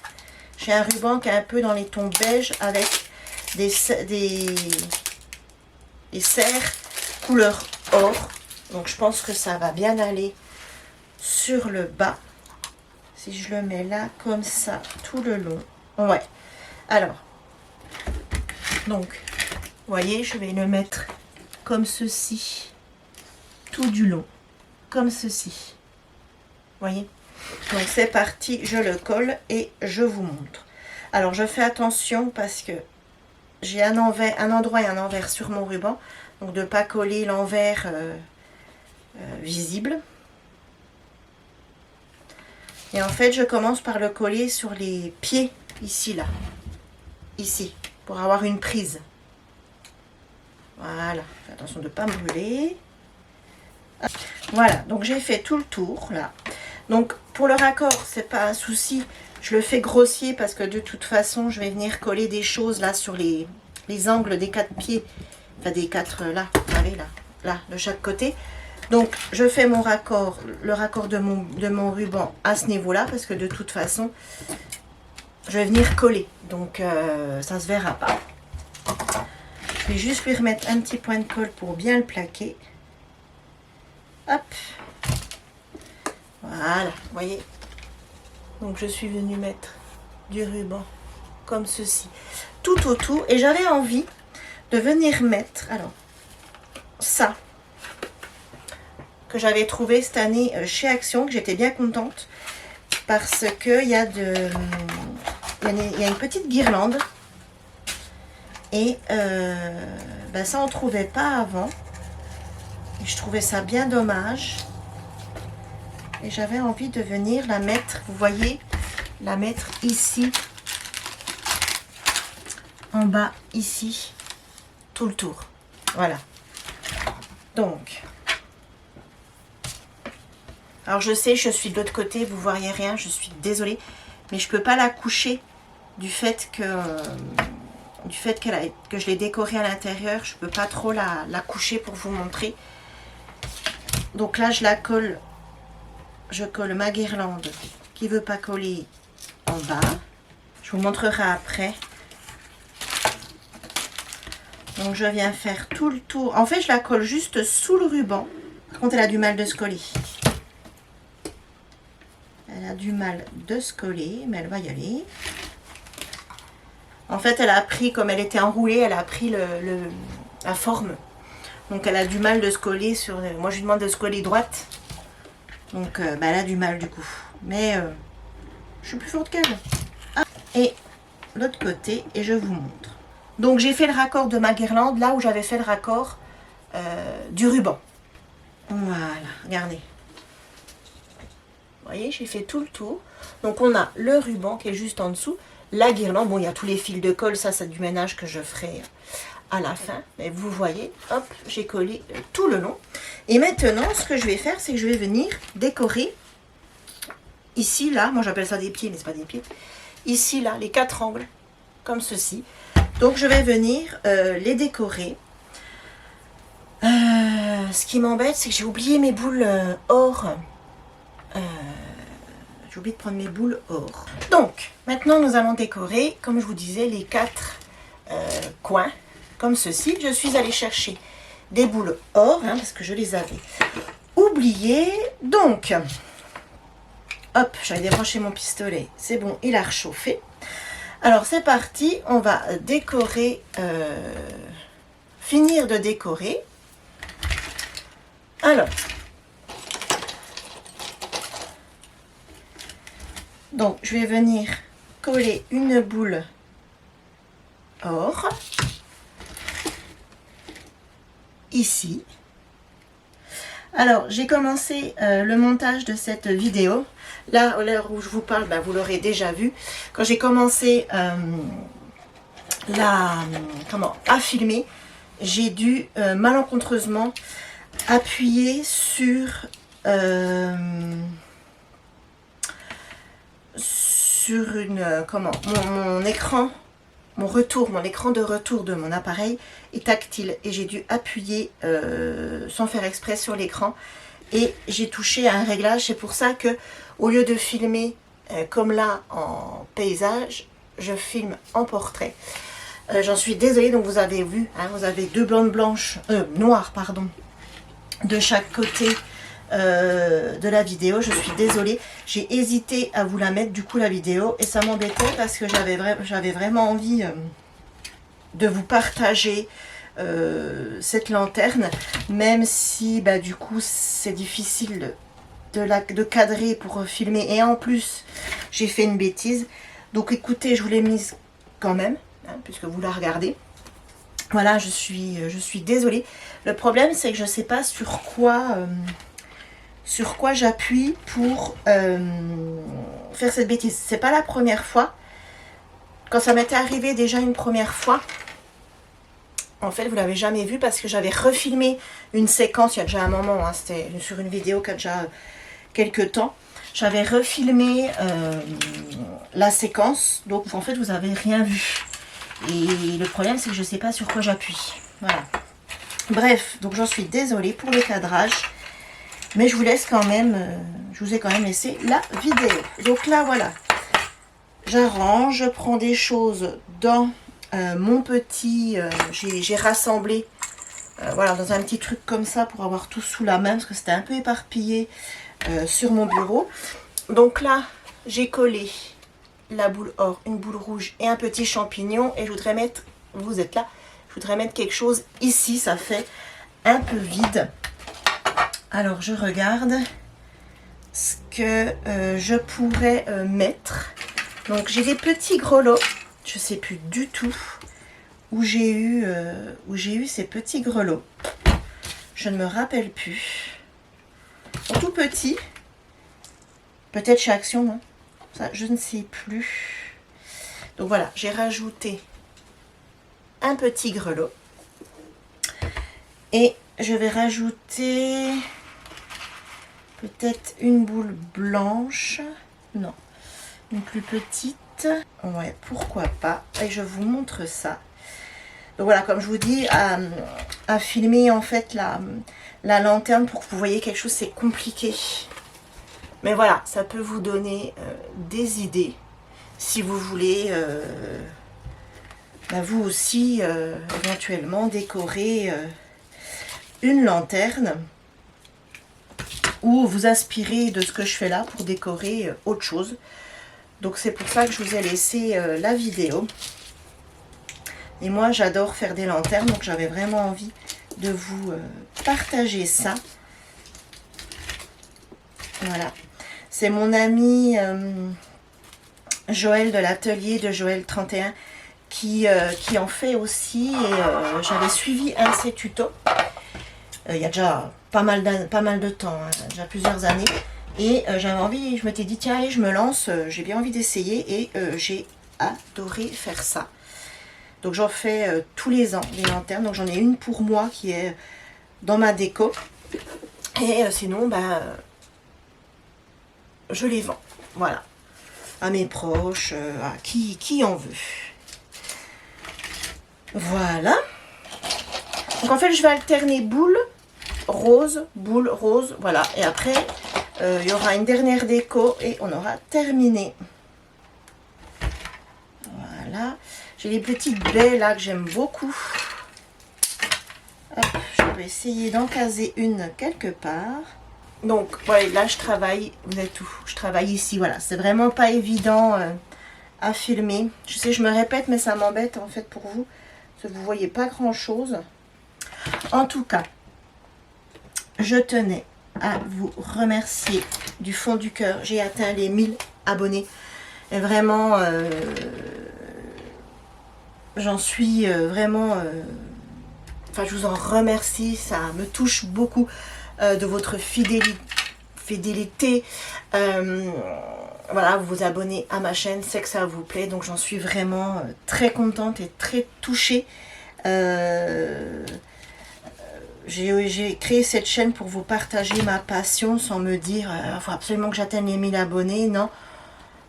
[SPEAKER 1] J'ai un ruban qui est un peu dans les tons beige avec des serres couleur or. Donc, je pense que ça va bien aller sur le bas. si je le mets là, comme ça, tout le long. Ouais. Alors, donc, vous voyez, je vais le mettre comme ceci, tout du long, comme ceci. Vous voyez? Donc, c'est parti, je le colle et je vous montre. Alors, je fais attention parce que j'ai un endroit et un envers sur mon ruban. Donc, de ne pas coller l'envers visible. Et en fait, je commence par le coller sur les pieds, ici, là. Ici, pour avoir une prise. Voilà. Fais attention de ne pas me brûler. Voilà, donc j'ai fait tout le tour, là. Donc, pour le raccord, c'est pas un souci. Je le fais grossier parce que de toute façon, je vais venir coller des choses, là, sur les angles des 4 pieds. Enfin, des 4, là, vous savez, là, de chaque côté. Donc, je fais mon raccord, le raccord de mon ruban à ce niveau-là, parce que de toute façon, je vais venir coller. Donc, ça ne se verra pas. Je vais juste lui remettre un petit point de colle pour bien le plaquer. Hop. Voilà, vous voyez. Donc, je suis venue mettre du ruban comme ceci, tout autour. Et j'avais envie de venir mettre, alors, ça, que j'avais trouvé cette année chez Action, que j'étais bien contente parce que il y a une petite guirlande et ben ça on trouvait pas avant et je trouvais ça bien dommage et j'avais envie de venir la mettre, vous voyez, la mettre ici en bas, ici, tout le tour, voilà. Donc alors je sais, je suis de l'autre côté, vous ne voyez rien, je suis désolée, mais je ne peux pas la coucher du fait que je l'ai décorée à l'intérieur. Je ne peux pas trop la coucher pour vous montrer. Donc là, je la colle, je colle ma guirlande qui ne veut pas coller en bas. Je vous montrerai après. Donc je viens faire tout le tour. En fait, je la colle juste sous le ruban. Par contre, elle a du mal de se coller. Elle a du mal de se coller, mais elle va y aller. En fait, elle a pris, comme elle était enroulée, elle a pris la forme. Donc, elle a du mal de se coller sur... Moi, je lui demande de se coller droite. Donc, elle a du mal du coup. Mais, je suis plus forte qu'elle. Ah, et l'autre côté, et je vous montre. Donc, j'ai fait le raccord de ma guirlande, là où j'avais fait le raccord du ruban. Voilà, regardez. Vous voyez, j'ai fait tout le tour. Donc, on a le ruban qui est juste en dessous. La guirlande, bon, il y a tous les fils de colle. Ça, c'est du ménage que je ferai à la fin. Mais vous voyez, hop, j'ai collé tout le long. Et maintenant, ce que je vais faire, c'est que je vais venir décorer ici, là. Moi, j'appelle ça des pieds, mais ce n'est pas des pieds. Ici, là, les 4 angles, comme ceci. Donc, je vais venir les décorer. Ce qui m'embête, c'est que j'ai oublié mes boules or. J'ai oublié de prendre mes boules or. Donc, maintenant, nous allons décorer, comme je vous disais, les 4 coins, comme ceci. Je suis allée chercher des boules or, hein, parce que je les avais oubliées. Donc, hop, j'avais débranché mon pistolet. C'est bon, il a réchauffé. Alors, c'est parti. On va décorer, finir de décorer. Alors, donc, je vais venir coller une boule or ici. Alors, j'ai commencé le montage de cette vidéo. Là, à l'heure où je vous parle, ben, vous l'aurez déjà vu. Quand j'ai commencé à filmer, j'ai dû malencontreusement appuyer sur mon écran, mon écran de retour de mon appareil est tactile et j'ai dû appuyer sans faire exprès sur l'écran et j'ai touché à un réglage. C'est pour ça que au lieu de filmer comme là en paysage, je filme en portrait. J'en suis désolée. Donc vous avez vu, hein, vous avez deux bandes blanches, noires pardon, de chaque côté de la vidéo. Je suis désolée, j'ai hésité à vous la mettre du coup la vidéo et ça m'embêtait parce que j'avais vraiment envie de vous partager cette lanterne, même si bah, du coup c'est difficile de cadrer pour filmer et en plus j'ai fait une bêtise. Donc écoutez, je vous l'ai mise quand même, hein, puisque vous la regardez. Voilà, je suis désolée. Le problème c'est que je ne sais pas sur quoi j'appuie pour faire cette bêtise. C'est pas la première fois. Quand ça m'était arrivé déjà une première fois, en fait vous l'avez jamais vu parce que j'avais refilmé une séquence il y a déjà un moment, hein, c'était sur une vidéo qui a déjà quelques temps. J'avais refilmé la séquence, donc en fait vous n'avez rien vu. Et le problème c'est que je ne sais pas sur quoi j'appuie. Voilà. Bref, donc j'en suis désolée pour le cadrage. Mais je vous laisse quand même, je vous ai quand même laissé la vidéo. Donc là, voilà. J'arrange, je prends des choses dans mon petit... j'ai rassemblé, voilà, dans un petit truc comme ça pour avoir tout sous la main. Parce que c'était un peu éparpillé sur mon bureau. Donc là, j'ai collé la boule or, une boule rouge et un petit champignon. Et je voudrais mettre, vous êtes là, je voudrais mettre quelque chose ici. Ça fait un peu vide. Alors, je regarde ce que je pourrais mettre. Donc, j'ai des petits grelots. Je ne sais plus du tout où j'ai eu ces petits grelots. Je ne me rappelle plus. Tout petit. Peut-être chez Action, hein. Ça, je ne sais plus. Donc, voilà, j'ai rajouté un petit grelot. Et je vais rajouter... peut-être une boule blanche. Non, une plus petite. Ouais, pourquoi pas. Et je vous montre ça. Donc voilà, comme je vous dis, à filmer en fait la lanterne pour que vous voyez quelque chose, c'est compliqué. Mais voilà, ça peut vous donner des idées. Si vous voulez, bah vous aussi, éventuellement, décorer une lanterne. Ou vous inspirer de ce que je fais là pour décorer autre chose. Donc c'est pour ça que je vous ai laissé la vidéo. Et moi j'adore faire des lanternes, donc j'avais vraiment envie de vous partager ça. Voilà. C'est mon ami Joël de l'atelier de Joël 31 qui en fait aussi. Et j'avais suivi un de ses tutos. Il y a déjà pas mal de temps, hein, déjà plusieurs années. Et j'avais envie, je m'étais dit, tiens, allez, je me lance, j'ai bien envie d'essayer. Et j'ai adoré faire ça. Donc j'en fais tous les ans, des lanternes. Donc j'en ai une pour moi qui est dans ma déco. Et sinon, bah, je les vends. Voilà. À mes proches, à qui en veut. Voilà. Donc en fait, je vais alterner boule rose, voilà. Et après, il y aura une dernière déco et on aura terminé. Voilà. J'ai les petites baies là que j'aime beaucoup. Hop, je vais essayer d'en caser une quelque part. Donc, voilà, là je travaille, vous êtes où? Je travaille ici, voilà. C'est vraiment pas évident à filmer. Je sais, je me répète, mais ça m'embête en fait pour vous. Parce que vous voyez pas grand chose. En tout cas, je tenais à vous remercier du fond du cœur. J'ai atteint les 1000 abonnés. Et vraiment, j'en suis vraiment... enfin, je vous en remercie. Ça me touche beaucoup de votre fidélité. Voilà, vous vous abonnez à ma chaîne. C'est que ça vous plaît. Donc, j'en suis vraiment très contente et très touchée. J'ai créé cette chaîne pour vous partager ma passion sans me dire il faut absolument que j'atteigne les 1000 abonnés. Non,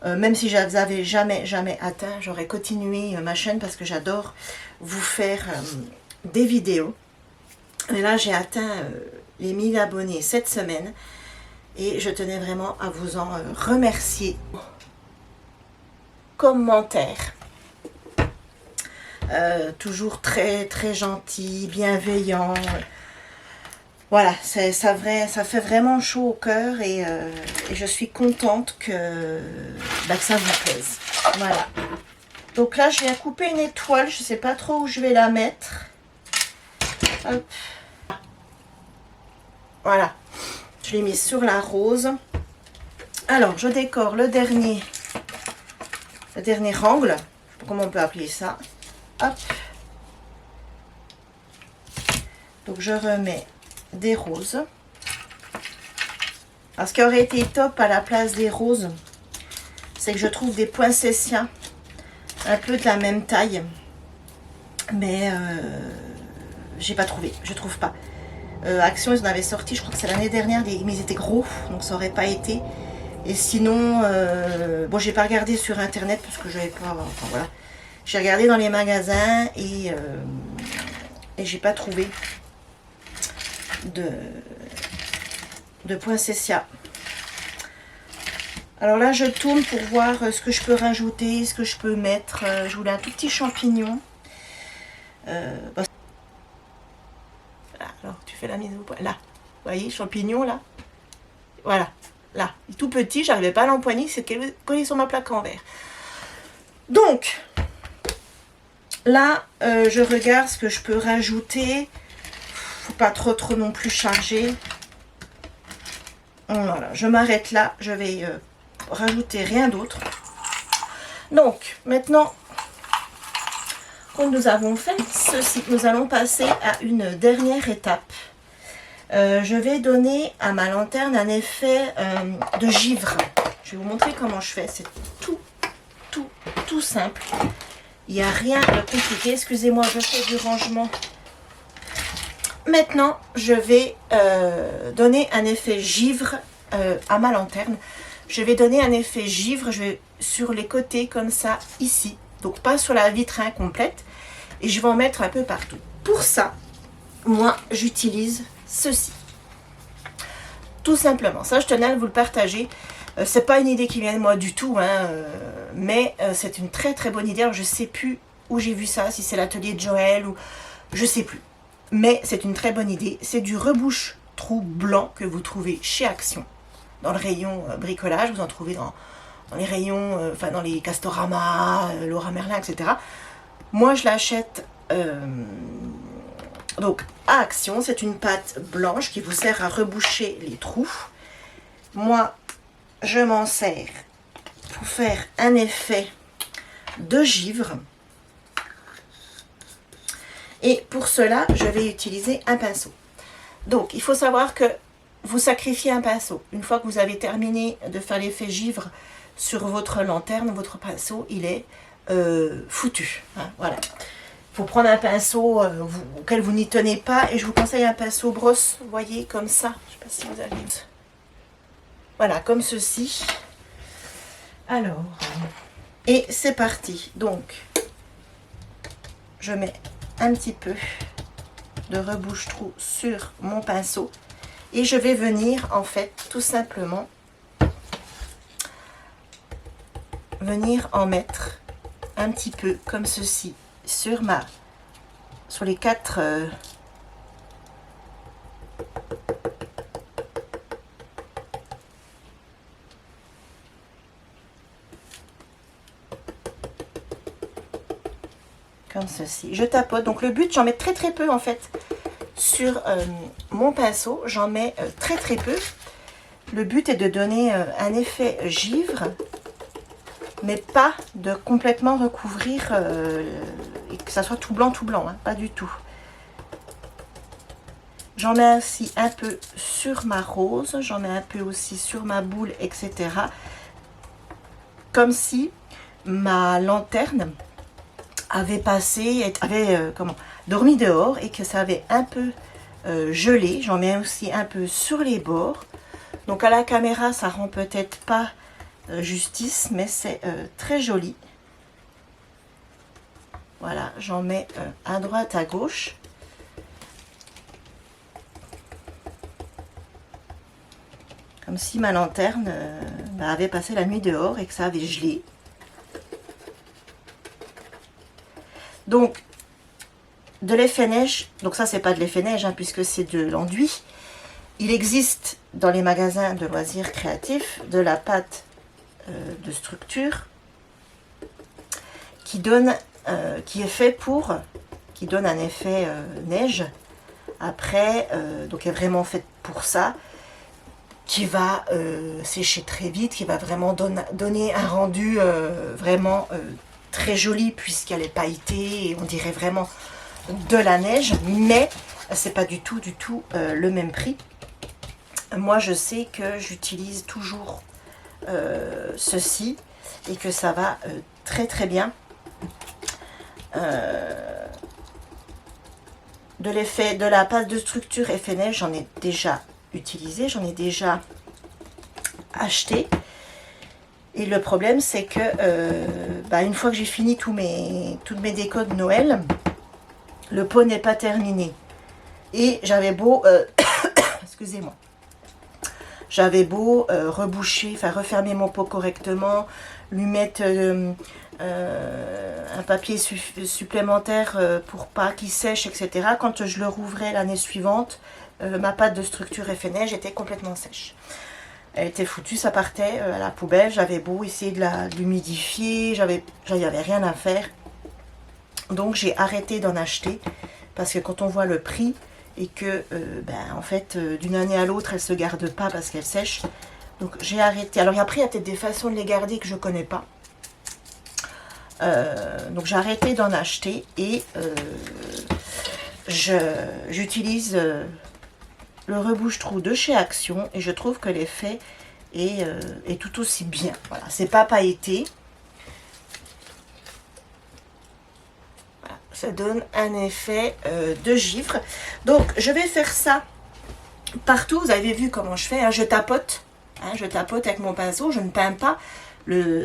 [SPEAKER 1] même si je n'avais jamais atteint, j'aurais continué ma chaîne parce que j'adore vous faire des vidéos. Et là, j'ai atteint les 1000 abonnés cette semaine et je tenais vraiment à vous en remercier. Commentaires. Toujours très gentil, bienveillant. voilà, ça fait vraiment chaud au cœur et je suis contente que ça vous plaise. Voilà. Donc là, je viens couper une étoile. Je ne sais pas trop où je vais la mettre. Hop. Voilà. Je l'ai mis sur la rose. Alors, je décore le dernier angle. Je ne sais pas comment on peut appeler ça. Hop. Donc, je remets des roses. Alors, ce qui aurait été top à la place des roses, c'est que je trouve des poinsettias un peu de la même taille, mais j'ai pas trouvé, je trouve pas. Action, ils en avaient sorti, je crois que c'est l'année dernière, mais ils étaient gros, donc ça aurait pas été. Et sinon, bon, j'ai pas regardé sur internet parce que je n'avais pas, enfin voilà, j'ai regardé dans les magasins et j'ai pas trouvé de poinsettia. Alors là, je tourne pour voir ce que je peux rajouter, ce que je peux mettre. Je voulais un tout petit champignon. Alors, tu fais la mise au point. Là, vous voyez, champignon, là. Voilà, là. Il est tout petit, j'arrivais pas à l'empoigner, c'est collé sur ma plaque en verre. Donc, là, je regarde ce que je peux rajouter. Faut pas trop non plus charger. Voilà, je m'arrête là. Je vais rajouter rien d'autre. Donc maintenant que nous avons fait ceci, nous allons passer à une dernière étape. Je vais donner à ma lanterne un effet de givre. Je vais vous montrer comment je fais. C'est tout simple. Il n'y a rien de compliqué. Excusez-moi, je fais du rangement. Maintenant, je vais donner un effet givre à ma lanterne. Je vais donner un effet givre, je vais sur les côtés comme ça, ici. Donc pas sur la vitrine complète. Et je vais en mettre un peu partout. Pour ça, moi, j'utilise ceci. Tout simplement. Ça, je tenais à vous le partager. C'est pas une idée qui vient de moi du tout, hein, mais c'est une très bonne idée. Alors, je sais plus où j'ai vu ça, si c'est l'atelier de Joël ou... Je sais plus. Mais c'est une très bonne idée. C'est du rebouche-trou blanc que vous trouvez chez Action. Dans le rayon bricolage, vous en trouvez dans les rayons, enfin dans les Castorama, Laura Merlin, etc. Moi, je l'achète donc à Action. C'est une pâte blanche qui vous sert à reboucher les trous. Moi, je m'en sers pour faire un effet de givre. Et pour cela, je vais utiliser un pinceau. Donc, il faut savoir que vous sacrifiez un pinceau. Une fois que vous avez terminé de faire l'effet givre sur votre lanterne, votre pinceau, il est foutu. Hein, voilà. Il faut prendre un pinceau auquel vous n'y tenez pas. Et je vous conseille un pinceau brosse, vous voyez, comme ça. Je ne sais pas si vous avez... Voilà, comme ceci. Alors, et c'est parti. Donc, je mets un petit peu de rebouche-trou sur mon pinceau. Et je vais venir, en fait, tout simplement, venir en mettre un petit peu comme ceci sur les quatre comme ceci. Je tapote. Donc le but, j'en mets très peu en fait sur mon pinceau. J'en mets très peu. Le but est de donner un effet givre, mais pas de complètement recouvrir et que ça soit tout blanc, hein, pas du tout. J'en mets aussi un peu sur ma rose, j'en mets un peu aussi sur ma boule, etc. Comme si ma lanterne avait dormi dehors et que ça avait un peu gelé. J'en mets aussi un peu sur les bords. Donc à la caméra, ça rend peut-être pas justice, mais c'est très joli. Voilà, j'en mets à droite, à gauche. Comme si ma lanterne avait passé la nuit dehors et que ça avait gelé. Donc, de l'effet neige. Donc ça, c'est pas de l'effet neige, hein, puisque c'est de l'enduit. il existe dans les magasins de loisirs créatifs de la pâte de structure qui donne, qui est fait pour, qui donne un effet neige. Après, donc elle est vraiment faite pour ça, qui va sécher très vite, qui va vraiment donner un rendu vraiment très joli puisqu'elle est pailletée et on dirait vraiment de la neige, mais c'est pas du tout le même prix. Moi je sais que j'utilise toujours ceci et que ça va très très bien. De l'effet de la pâte de structure effet neige, j'en ai déjà utilisé, j'en ai déjà acheté. Et le problème c'est que une fois que j'ai fini toutes mes décos de Noël, le pot n'est pas terminé. Et j'avais beau excusez-moi, j'avais beau reboucher, enfin refermer mon pot correctement, lui mettre un papier supplémentaire pour pas qu'il sèche, etc. Quand je le rouvrais l'année suivante, ma pâte de structure effet neige était complètement sèche. Elle était foutue, ça partait à la poubelle. J'avais beau essayer de l'humidifier, j'avais rien à faire. Donc j'ai arrêté d'en acheter parce que quand on voit le prix et que en fait d'une année à l'autre elle se garde pas parce qu'elle sèche, donc j'ai arrêté. Alors après il y a peut-être des façons de les garder que je connais pas. Donc j'ai arrêté d'en acheter et j'utilise le rebouche-trou de chez Action et je trouve que l'effet est tout aussi bien. Voilà, c'est pas pailleté. Voilà, ça donne un effet de givre. Donc je vais faire ça partout. Vous avez vu comment je fais, hein, je tapote. Hein, je tapote avec mon pinceau, je ne peins pas.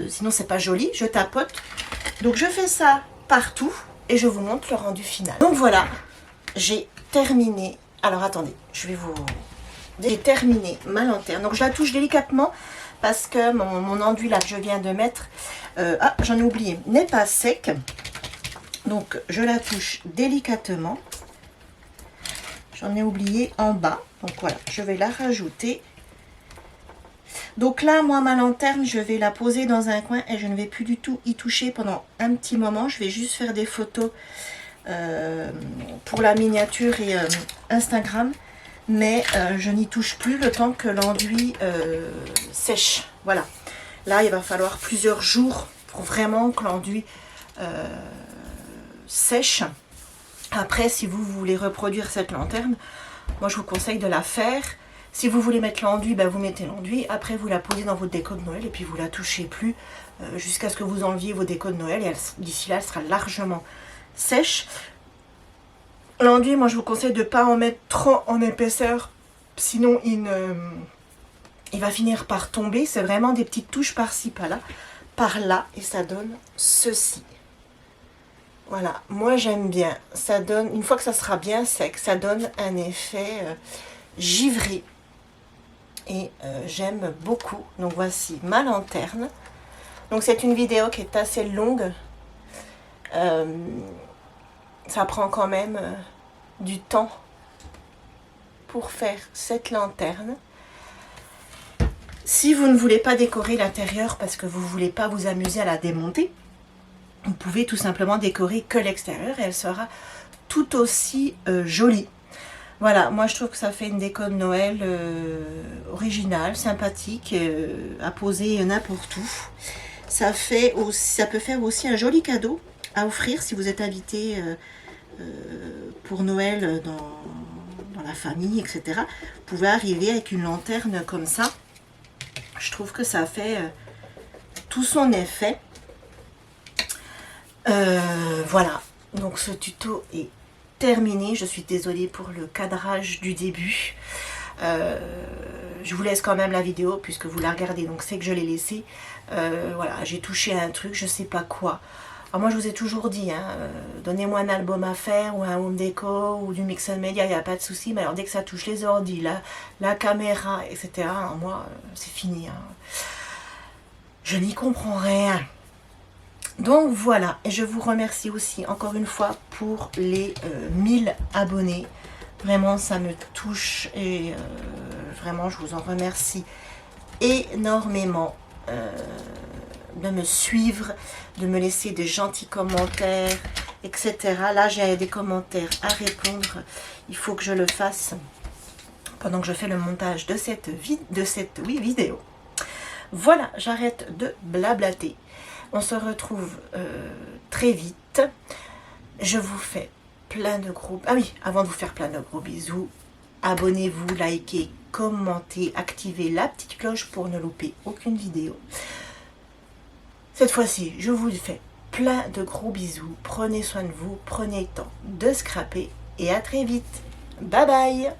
[SPEAKER 1] Sinon c'est pas joli, je tapote. Donc je fais ça partout et je vous montre le rendu final. Donc voilà, j'ai terminé. Alors attendez, j'ai terminé ma lanterne. Donc je la touche délicatement parce que mon enduit là que je viens de mettre, j'en ai oublié, n'est pas sec. Donc je la touche délicatement. J'en ai oublié en bas. Donc voilà, je vais la rajouter. Donc là, moi, ma lanterne, je vais la poser dans un coin et je ne vais plus du tout y toucher pendant un petit moment. Je vais juste faire des photos pour la miniature et Instagram. Mais je n'y touche plus le temps que l'enduit sèche. Voilà. Là, il va falloir plusieurs jours pour vraiment que l'enduit sèche. Après, si vous voulez reproduire cette lanterne, moi, je vous conseille de la faire. Si vous voulez mettre l'enduit, vous mettez l'enduit. Après, vous la posez dans votre déco de Noël et puis vous la touchez plus jusqu'à ce que vous enleviez vos décos de Noël. Et d'ici là, elle sera largement sèche. L'enduit, moi, je vous conseille de ne pas en mettre trop en épaisseur. Sinon, il va finir par tomber. C'est vraiment des petites touches par-ci, par-là. Et ça donne ceci. Voilà. Moi, j'aime bien. Ça donne, une fois que ça sera bien sec, ça donne un effet givré. Et j'aime beaucoup. Donc voici ma lanterne. Donc c'est une vidéo qui est assez longue. Ça prend quand même du temps pour faire cette lanterne. Si vous ne voulez pas décorer l'intérieur parce que vous ne voulez pas vous amuser à la démonter, vous pouvez tout simplement décorer que l'extérieur et elle sera tout aussi jolie. Voilà, moi je trouve que ça fait une déco de Noël originale, sympathique, à poser n'importe où. Ça peut faire aussi un joli cadeau à offrir si vous êtes invité pour Noël dans la famille, etc. Vous pouvez arriver avec une lanterne comme ça. Je trouve que ça fait tout son effet. Voilà, donc ce tuto est terminé. Je suis désolée pour le cadrage du début. Je vous laisse quand même la vidéo puisque vous la regardez, donc c'est que je l'ai laissée. Voilà, j'ai touché à un truc, je sais pas quoi. Alors moi je vous ai toujours dit, hein, donnez-moi un album à faire ou un home déco ou du mix and media, il n'y a pas de souci. Mais alors dès que ça touche les ordi, la caméra, etc., alors moi c'est fini. Hein. Je n'y comprends rien. Donc voilà, et je vous remercie aussi encore une fois pour les 1000 abonnés. Vraiment, ça me touche et vraiment, je vous en remercie énormément de me suivre, de me laisser des gentils commentaires, etc. Là, j'ai des commentaires à répondre. Il faut que je le fasse pendant que je fais le montage de cette vidéo. Voilà, j'arrête de blablater. On se retrouve très vite. Je vous fais plein de gros... Ah oui, avant de vous faire plein de gros bisous, abonnez-vous, likez, commentez, activez la petite cloche pour ne louper aucune vidéo. Cette fois-ci, je vous fais plein de gros bisous. Prenez soin de vous, prenez le temps de scraper et à très vite. Bye bye!